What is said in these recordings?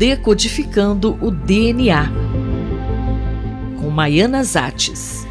Decodificando o DNA, com Maiana Zates.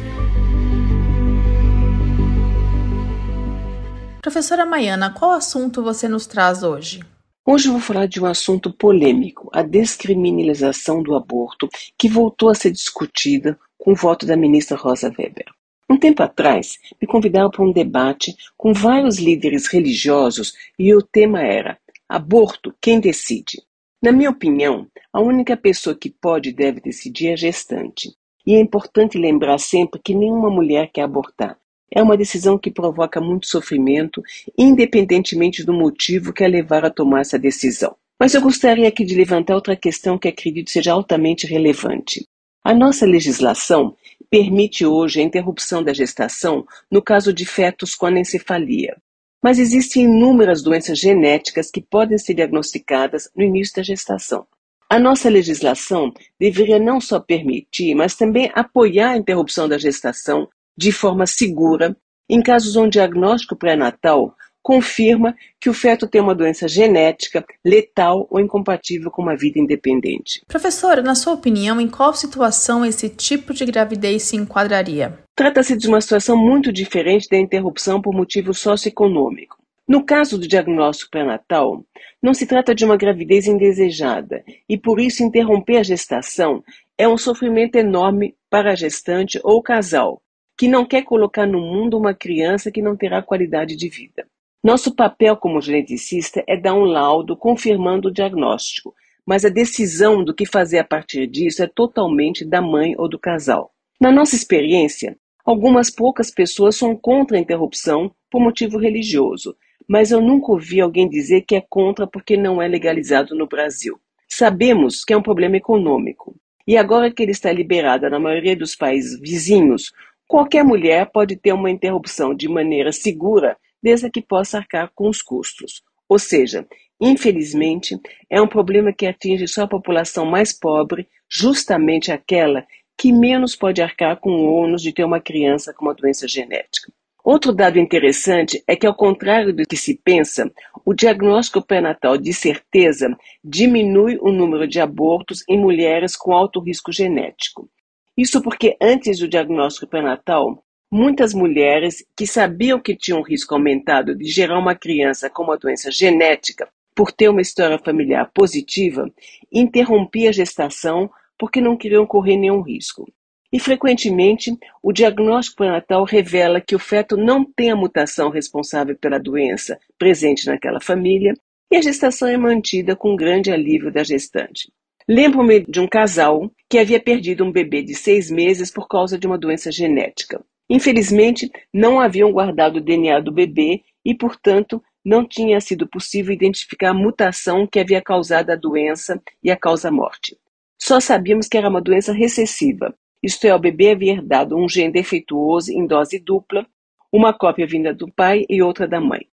Professora Maiana, qual assunto você nos traz hoje? Hoje eu vou falar de um assunto polêmico, a descriminalização do aborto, que voltou a ser discutida com o voto da ministra Rosa Weber. Um tempo atrás, me convidaram para um debate com vários líderes religiosos e o tema era: aborto, quem decide? Na minha opinião, a única pessoa que pode e deve decidir é a gestante. E é importante lembrar sempre que nenhuma mulher quer abortar. É uma decisão que provoca muito sofrimento, independentemente do motivo que a levar a tomar essa decisão. Mas eu gostaria aqui de levantar outra questão que acredito seja altamente relevante. A nossa legislação permite hoje a interrupção da gestação no caso de fetos com anencefalia. Mas existem inúmeras doenças genéticas que podem ser diagnosticadas no início da gestação. A nossa legislação deveria não só permitir, mas também apoiar a interrupção da gestação de forma segura em casos onde o diagnóstico pré-natal confirma que o feto tem uma doença genética, letal ou incompatível com uma vida independente. Professora, na sua opinião, em qual situação esse tipo de gravidez se enquadraria? Trata-se de uma situação muito diferente da interrupção por motivo socioeconômico. No caso do diagnóstico pré-natal, não se trata de uma gravidez indesejada e, por isso, interromper a gestação é um sofrimento enorme para a gestante ou o casal, que não quer colocar no mundo uma criança que não terá qualidade de vida. Nosso papel como geneticista é dar um laudo confirmando o diagnóstico, mas a decisão do que fazer a partir disso é totalmente da mãe ou do casal. Na nossa experiência, algumas poucas pessoas são contra a interrupção por motivo religioso, mas eu nunca ouvi alguém dizer que é contra porque não é legalizado no Brasil. Sabemos que é um problema econômico, e agora que ele está liberado na maioria dos países vizinhos, qualquer mulher pode ter uma interrupção de maneira segura, desde que possa arcar com os custos. Ou seja, infelizmente, é um problema que atinge só a população mais pobre, justamente aquela que menos pode arcar com o ônus de ter uma criança com uma doença genética. Outro dado interessante é que, ao contrário do que se pensa, o diagnóstico pré-natal de certeza diminui o número de abortos em mulheres com alto risco genético. Isso porque antes do diagnóstico pré-natal, muitas mulheres que sabiam que tinham um risco aumentado de gerar uma criança com uma doença genética por ter uma história familiar positiva, interrompiam a gestação porque não queriam correr nenhum risco. E, frequentemente, o diagnóstico pré-natal revela que o feto não tem a mutação responsável pela doença presente naquela família e a gestação é mantida com grande alívio da gestante. Lembro-me de um casal que havia perdido um bebê de 6 meses por causa de uma doença genética. Infelizmente, não haviam guardado o DNA do bebê e, portanto, não tinha sido possível identificar a mutação que havia causado a doença e a causa-morte. Só sabíamos que era uma doença recessiva, isto é, o bebê havia herdado um gene defeituoso em dose dupla, uma cópia vinda do pai e outra da mãe.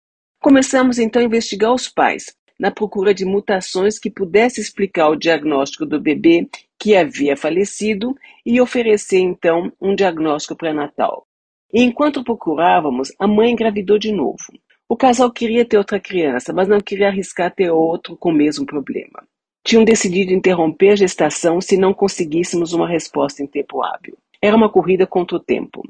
Começamos então a investigar os pais, na procura de mutações que pudessem explicar o diagnóstico do bebê que havia falecido e oferecer então um diagnóstico pré-natal. E enquanto procurávamos, a mãe engravidou de novo. O casal queria ter outra criança, mas não queria arriscar ter outro com o mesmo problema. Tinham decidido interromper a gestação se não conseguíssemos uma resposta em tempo hábil. Era uma corrida contra o tempo.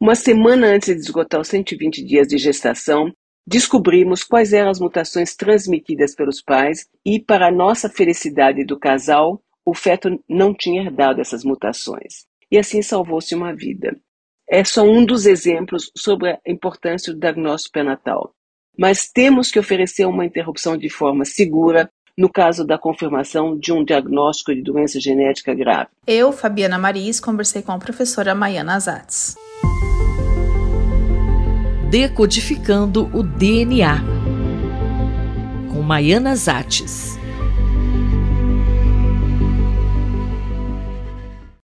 Uma semana antes de esgotar os 120 dias de gestação, descobrimos quais eram as mutações transmitidas pelos pais e, para a nossa felicidade do casal, o feto não tinha herdado essas mutações. E assim salvou-se uma vida. É só um dos exemplos sobre a importância do diagnóstico pré-natal. Mas temos que oferecer uma interrupção de forma segura no caso da confirmação de um diagnóstico de doença genética grave. Eu, Fabiana Maris, conversei com a professora Maiana Zates. Decodificando o DNA, com Maiana Zates.